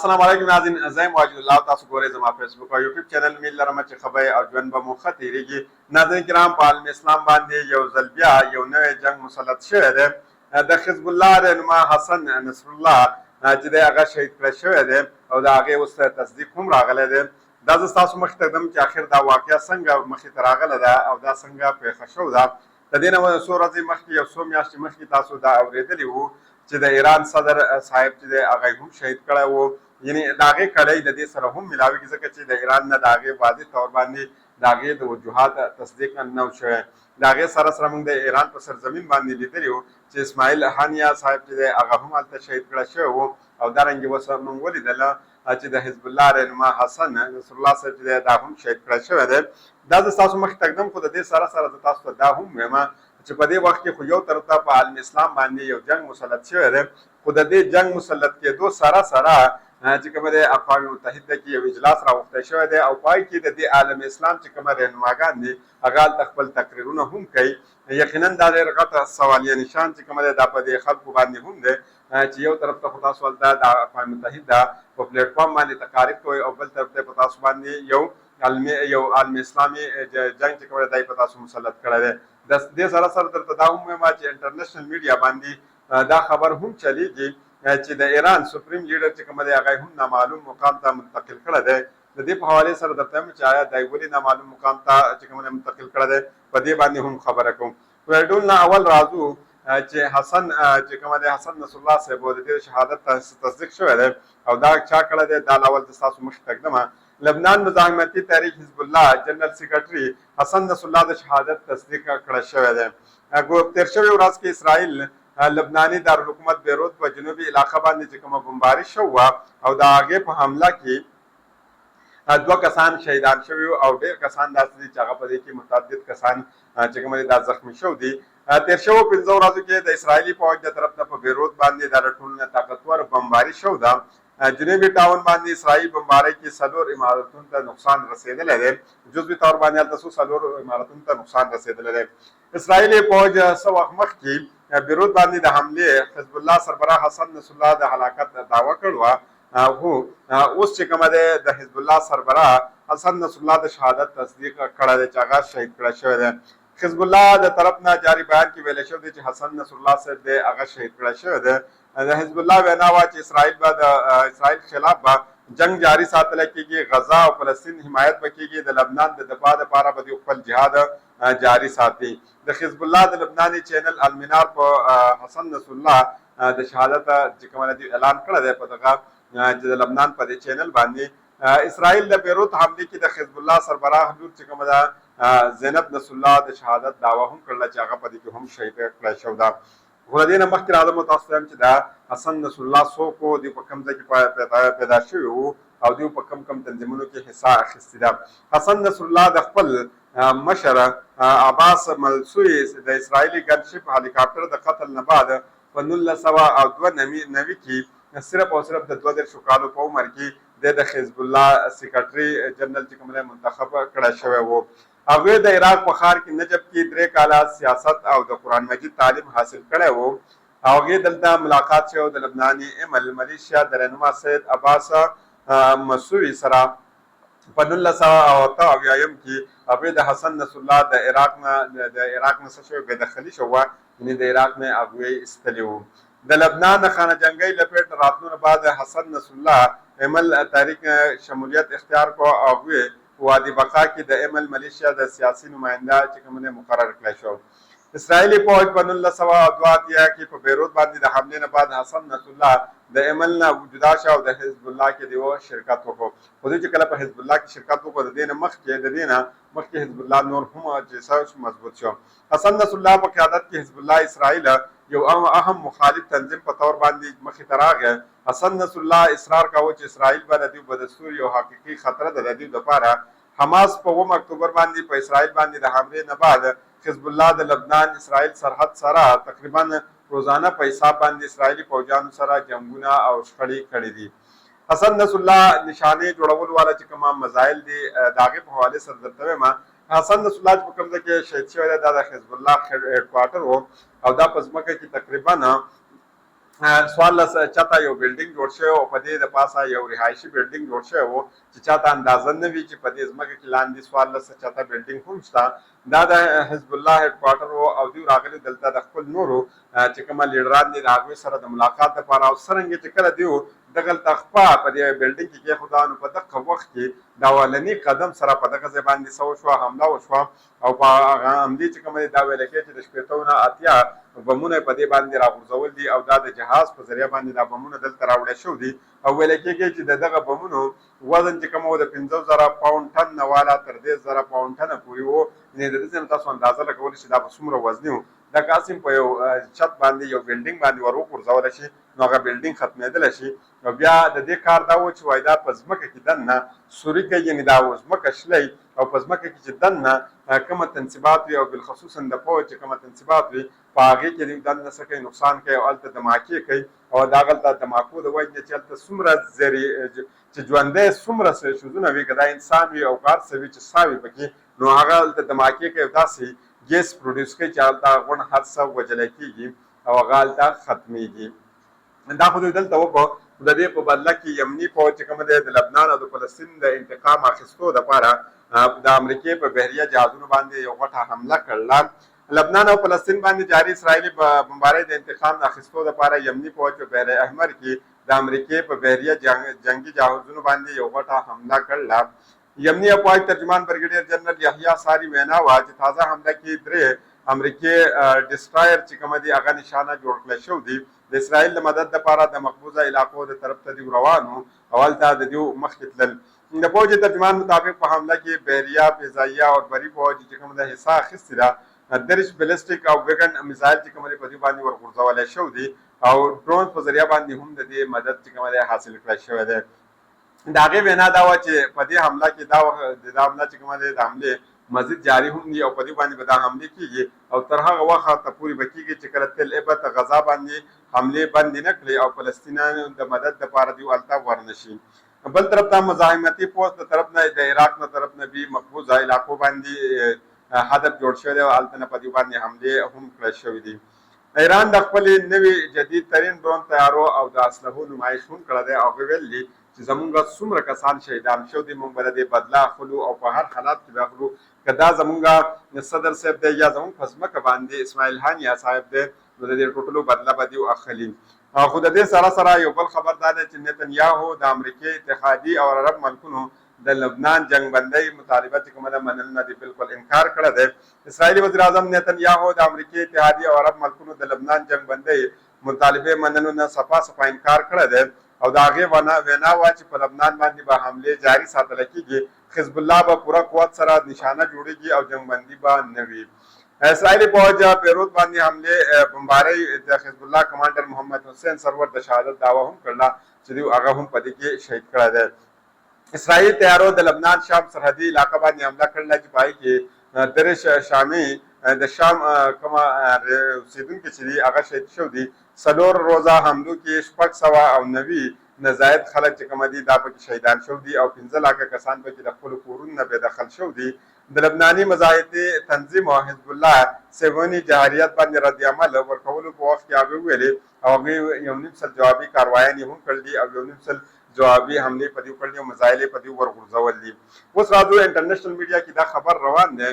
السلام علیکم ناظرین، زه واجد الله تاسو ګورئ زما فیسبوک او یوټیوب چینل میل لرم چې خبرې او ژوند به مو ښه تېرېږي. ناظرین کرام، په عالم اسلام باندې یو ځل بیا یو نوی جنګ مسلط شوی دی. د حزب الله رهنما حسن نصرالله چې دی هغه شهید کړی شوی دی او د هغې اوس تصدیق هم راغلی دی. دا زه ستاسو مخې ته ږدم چې آخر دا واقعه څنګه مخې ته راغله ده او دا څنګه پېښه شوې ده. د دې نه څو ورځې مخکې، یو څو میاشتې مخکې تاسو دا اورېدلي وو چې د ایران صدر صاحب چې دی هغه هم شهید کړی وو. یعنې د هغې کړۍ د دې سره هم ملاوېږي، ځکه چې د ایران نه د هغې واضح طور باندې د هغې د وجوهات تصدیق نه و شوی. د هغې سره سره موږ د ایران په سرزمین باندې لیدلي وو چې اسماعیل هانیه صاحب چې دی هغه هم هلته شهید کړی شوی و. او دارنګې اوس موږ ولیدله چې د حزب الله رهنما حسن نصرالله صاحب چې دی دا هم شهید کړی شوی دی. دا زه ستاسو مخې ته ږدم، خو د دې سره سره زه تاسو ته دا هم وایم چې په دې وخت کې خو یو طرف ته په عالم اسلام باندې یو جنګ مسلط شوی دی، خو د دې جنګ مسلط کېدو سره سره چې کومه دی اقوام متحده کې یو اجلاس راوښتی شوی دی او پای کې د دې عالم اسلام چې کومه رهنماګان دي هغه هلته خپل تقریرونه هم کوي. یقینا دا ډېر غټ سوالیه نشان چې کومه دی دا په دې خلکو باندې هم دی چې یو طرف ته خو تاسو هلته د اقوام متحده په پلیټفارم باندې تقاریر کوئ او بل طرف ته په تاسو باندې یو عالم اسلامي جنګ چې کومه دی په تاسو مسلط کړی دی. د دې سره سره درته دا هم وایم چې انټرنیشنل میډیا باندې دا خبر هم چلیږي چې د ایران سپریم لیډر چې کومه دی هغه هم نامعلوم مقام ته منتقل کړی دی. د دې په حوالې سره درته وایم چې آیا دی ولې نامعلوم مقام ته چې کومه دی منتقل کړی دی، په دې باندې هم خبره کوم. ویډیو نه اول راځو چې حسن چې کومه دی حسن نصرالله صاحب د دې شهادت تصدیق شوی دی او دا چا کړی دی. دا اول د ستاسو مخې ته ږدم. لبنان مزاحمتي تحریک حزب الله جنرال سیکرټري حسن نصرالله د شهادت تصدیق کړی شوی دی. تېر شوې ورځ کې اسرائیل لبناني دارالحکومت بیروت په جنوبي علاقه باندې چې کومه بمباري شوې وه او د هغې په حمله کې 2 کسان شهیدان شوي او ډېر کسان داسې دي چې هغه په دې کې متعدد کسان چې کومه دا زخمي شوي دي. تېر شوو 15 ورځو کې د اسرائیلي فوج د طرف نه په بیروت باندې دا ټولنه طاقتور بمباري شوې ده. جنوبي ټاون باندې اسرائیل بمبارۍ کې 4 عمارتونو ته نقصان رسېدلی دی. جزوي طور باندې هلته 4 عمارتونو ته نقصان رسېدلی دی. اسرائیلي فوج څه وخت مخکې بیروت باندې د حملې حزب الله سربراه حسن نصرالله د هلاکت دعوه کړې وه، خو اوس چې کومه دی د حزب الله سربراه حسن نصرالله د شهادت تصدیق کړی دی چې هغه شهید کړی شوی دی. حزب الله د طرف نه جاري بیان کې ویلی شوی دی چې حسن نصرالله صاحب دی هغه شهید کړی شوی دی. د حزب الله وینا وه چې اسرائیل به د اسرائیل خلاف به جنګ جاري ساتلی کېږي، غزه او فلسطین حمایت به کېږي، د لبنان د دفاع دپاره به دوی خپل جهاد جاري ساتي. د حزب الله د لبناني چینل المنار په حسن نصرالله د شهادت چې کومه دی اعلان کړی دی په دغه چې د لبنان په دې چینل باندې. اسرائیل د بیروت حملې کې د حزب الله سربراه لور چې کومه ده زینب نصرالله د شهادت دعوه هم کړله چې هغه په دې کې هم شهید کړی شوی ده. خو د دې نه مخکې راځم تاسو ته وایم چې دا حسن نصرالله څوک و، دوی په کوم ځای کې پیدا شوي وو او دوی په کم تنظیمونو کې حصه اخیستې ده. حسن نصرالله د خپل مشر عباس ملسوی د اسرائیلي ګنشپ هلیکاپټر د قتل نه بعد په 1992 کې صرف او صرف د 32 کالو په عمر کې د حزب الله سیکرټري جنرال چې کوم دی منتخب کړی شوی و. هغوی د عراق په ښار کې نجب کې 3 کاله سیاست او د قرآن مجید تعلیم حاصل کړی و. هغوی دلته ملاقات شوی د لبناني امل ملیشیا د رهنما سید عباس مسوي سره په 1988 کې هغوی د حسن نصرالله د عراق نه څه شوی بېدخلي شوه، یعنې د عراق نه هغوی ایستلي وو. د لبنان د خانه جنګۍ لپیټ نه راتلو نه بعد حسن نصرالله امل تحریک شمولیت اختیار کو. هغوی وادي بقا کې د امل ملیشیا د سیاسي نماینده چې کوم دی مقرر کړی شو. اسرائیلي فوج په 1982 کې په بیروت باندې د حملې نه بعد حسن نصرالله د امل نه جدا شو او د حزب الله کې دی شرکت وکړو. خو دوی چې کله په حزب الله کې شرکت وکړو د دې نه مخکې حزب الله نور هم چې مضبوط شو. حسن نصرالله په قیادت کې حزب الله اسرائیل یو اهم مخالف تنظیم په طور باندې مخې ته راغی. حسن نصرالله اصرار کاوه چې اسرائیل به د دوی بدستوري او حقیقي خطره ده د دوی دپاره. حماس په 9 اکتوبر باندې په اسرائیل باندې د حملې نه بعد حزب الله د لبنان اسرائیل سرحد سره تقریبا روزانه په حساب باندې اسرائیلي فوجانو سره جنګونه او شخړې کړې دي. حسن نصرالله نشانې جوړولو والا چې کوم مزایل دي د هغې په حوالې سره درته وایم. حسن نصرالله چې په کوم ځای کې شهید شوی دی دا د حزب الله هیډ کوارټر و او دا په ځمکه کې تقریبا 14 چاته یو بلډینګ جوړ شوی او په دې د پاسه یو رهایشي بلډینګ جوړ شوی و چې چاته اندازه نه وي چې په دې ځمکه کې لاندې 14 چاته بلډینګ هم شته. دا د حزب الله هډ کوارټر و او دوی راغلي دلته د خپل نورو چې کومه لیډران دي د هغوی سره د ملاقات لپاره او څرنګه چې کله دوی دغلته خپه په دې بلډینګ کې کېښوده نو په دغه وخت کې د اولني قدم سره په دغه ځای باندې څه وشوه، حمله وشوه او په هغه همدې چې کومه دا ویل کېږي چې د 80 نه 80 بمونه په دې باندې راغورځول دي او دا د جهاز په ذریعه باندې دا بمونه دلته راوړی شوي دي او ویل کېږي چې د دغه بمونو وزن چې کوم و د 15,000 پاونډ ټن نه والا تر 10,000 پاونډ ټنه پورې و. یعنې د دې څه نه تاسو اندازه لګولی شئ دا به څومره وزني و. دا قاسم په یو چت باندې یو بلډینګ باندې ور وغورځولی شي نو هغه بلډینګ ختمېدلی شي. نو بیا د دې کار دا و چې وایي دا په ځمکه کې دننه سوري کوي، یعنې دا ځمکه شلی او په ځمکه کې چې دننه کومه تنصیبات وي او بالخصوصا د پوځ چې کومه تنصیبات وي په هغې کې دوی دننه څه کوي، نقصان کوي او هلته دماکې کوي او د هغلته دماکو د وجې چې هلته څومره چې ژوندی څومره شیزونه وي که دا انسان وي او که هر څه وي چې ساه وي پکې نو هغه هلته دماکې کوي او داسې ګیس پروډیوس کوي چې هلته غونډ هر څه وجلی کېږي او هغه هلته ختمیږي. دا خو دوی دلته وکړو. د دې په بدله کې یمني پوځ چې کوم دی د لبنان او د فلسطین د انتقام اخیستو دپاره د امریکې په بحریه جهازونو باندې یو غټه حمله کړله. لبنان او فلسطین باندې جاري اسرائیلي بمبارۍ د انتقام اخیستو دپاره یمني پوځ په بحر احمر کې د امریکې په بحریه جنگي جهازونو باندې یو غټه حمله کړله. یمني افواج ترجمان برګیډیر جنرال یحیی ساری وینا وه چې تازه حمله کې 3 امریکې ډسټرایر چې کومه دي هغه نشانه جوړ کړی شوي دي. د اسرائیل د مدد لپاره د مقبوضه علاقو د طرف ته دوی روان وو او هلته د دوی مخکې تلل. د پوځي ترجمان مطابق په حمله کې بحریه، فضاییه او بري پوځ چې کومه ده حصه اخیستې ده. 30 بلسټیک او ویګن میزایل چې کومه دي په دوی باندې ورغورځولی شوي دي او ډرون په ذریعه باندې هم د دې مدد چې کومه دی حاصل کړی شوی دی. د هغې وینا دا وه چې په دې حمله کې دا حمله چې کومه دی د حملې مزید جاری هم دي او په دې باندې به دا حملې کېږي او تر هغه وخته پورې به کېږي چې کله تل ابد غزا باندې حملې بندې نه کړي او فلسطینیانو د مدد دپاره دوی هلته ورنه شي. بل طرف ته مزاحمتي پوځ د طرف نه د عراق نه طرف نه بي مقبوضه علاقو باندې هدف جوړ شوی دی او هلته نه په دوی باندې حملې هم کړی شوي دي. ایران د خپلې نوې جدید ترین ډرون تیارو او د اسلحو نمایش هم کړی دی او هغوی ویل دي چې زمونږ څومره کسان شهیدان شوي دي موږ به د دې بدله اخلو او په هر حالات کې به اخلو. که دا زمونږ صدر صاحب دی یا زمونږ په ځمکه باندې اسماعیل هانیه صاحب دی نو د دې ټوټلو بدله به دوی اخلي. خو د دې سره سره یو بل خبر دا دی چې نتنیاهو د امریکې اتحادي او عرب ملکونو د لبنان جنگ بندۍ مطالبه چې کومه ده منل نه دي، بالکل انکار کړی دی. اسرائیلي وزیر اعظم نتنیاهو د امریکې اتحادي او عرب ملکونو د لبنان جنگ بندۍ مطالبې منلو نه صفا انکار کړی دی او د هغې وینا وه چې په لبنان باندې به حملې جاري ساتله کېږي، حزب الله به پوره قوت سره نشانه جوړېږي او جنګ بندي به نه وي. اسرائیلي پوځ بیروت باندې حملې بمبارۍ د حزب الله کمانډر محمد حسین سرور د شهادت دعوه هم کړله چې دوی هغه هم په دې کې شهید کړی دی. اسرائیلي تیارو د لبنان شام سرحدي علاقه باندې حمله کړله چې په هغې کې 3 شامي د شام کومه اوسېدونکي چې دي هغه شهید شوي دي. 4 روزه حملو کې 690 نه زاید خلک چې کومه دي دا پکې شهیدان شوي دي او 15 لکه کسان پکې د خپلو کورونو نه بېدخل شوي دي. د لبناني مجاهدي تنظیم او حزب الله سیوني جهاریت باندې رد عمل ورکولو په وخت کې هغوی ویلې او هغوی 1.5 جوابي کاروایانې هم کړل دي او 1.5 جوابي حملې په دې وکړل دي او مزایلې په دې ورغورځول دي. اوس راځو انټرنیشنل میډیا کې دا خبر روان دی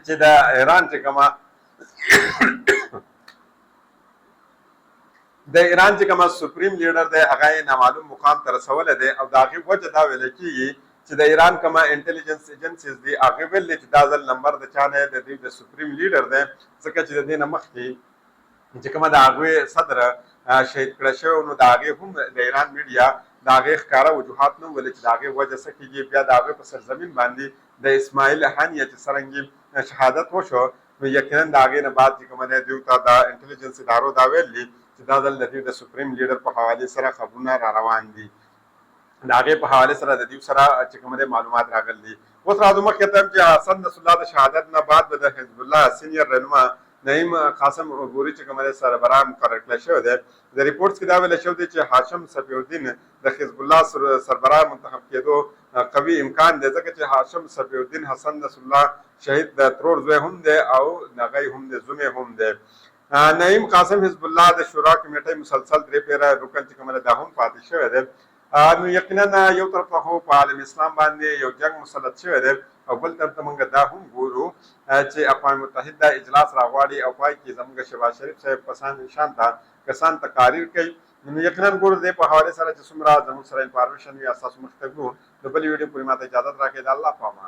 چې د ایران چې کومه سپریم لیډر دی هغه یې نامعلوم مقام ته رسولی دی او د هغې وجه دا ویل کېږي چې د ایران کومه انټلیجنس ایجنسیز دي هغې ویل دی چې دا ځل نمبر د چا نه د دوی د سپریم لیډر دی ځکه چې د دې نه مخکې چې کومه د هغوی صدر شهید کړی شوی نو د هغې هم د ایران میډیا د هغې ښکاره وجوهات نه ویلې چې د هغې وجه څه کېږي. بیا د هغوی په سرزمین باندې د اسماعیل هانیه چې څرنګې شهادت وشو نو یقینا د هغې نه بعد چې کومه دی دوی ته د انټلیجنس ادارو دا ویل دي چې دا ځل د دوی د سپریم لیډر په حوالې سره خبرونه را روان دي، د هغې په حوالې سره د دوی سره چې کوم دی معلومات راغلي دي. اوس راځو مخکې ته چې حسن نصر الله د شهادت نه بعد به د حزب الله سینیر رهنما نعیم قاسم عبوري چې کوم دی سربراہ مقرر کړی شوی دی. د ریپورټس کې دا ویل شوی دی چې هاشم صفي الدین د حزب الله سربراہ منتخب کېدو قوي امکان دی ځکه چې هاشم صفي الدین حسن نصر الله شهید د ترور زوی هم دی او د هغه هم د زومې هم دی. نعیم قاسم حزب الله د شورا کمیټې مسلسل درې پیره رکن چې کومه ده هم پاتې شوی دی. نو یقینا یو طرف ته خو په عالم اسلام باندې یو جنگ مسلط شوی دی او بل طرف ته موږ دا هم ګورو چې اقوام متحده اجلاس راغواړي او پای کې زموږ شهباز شریف صاحب پسان شان ته کسان تقاریر کوي. نو یقینا ګورو دې په حواله سره چې څومره زموږ سره انفارمیشن وي اساس مختګو د بل ویډیو پورې ماته اجازه راکړئ. د الله په امان.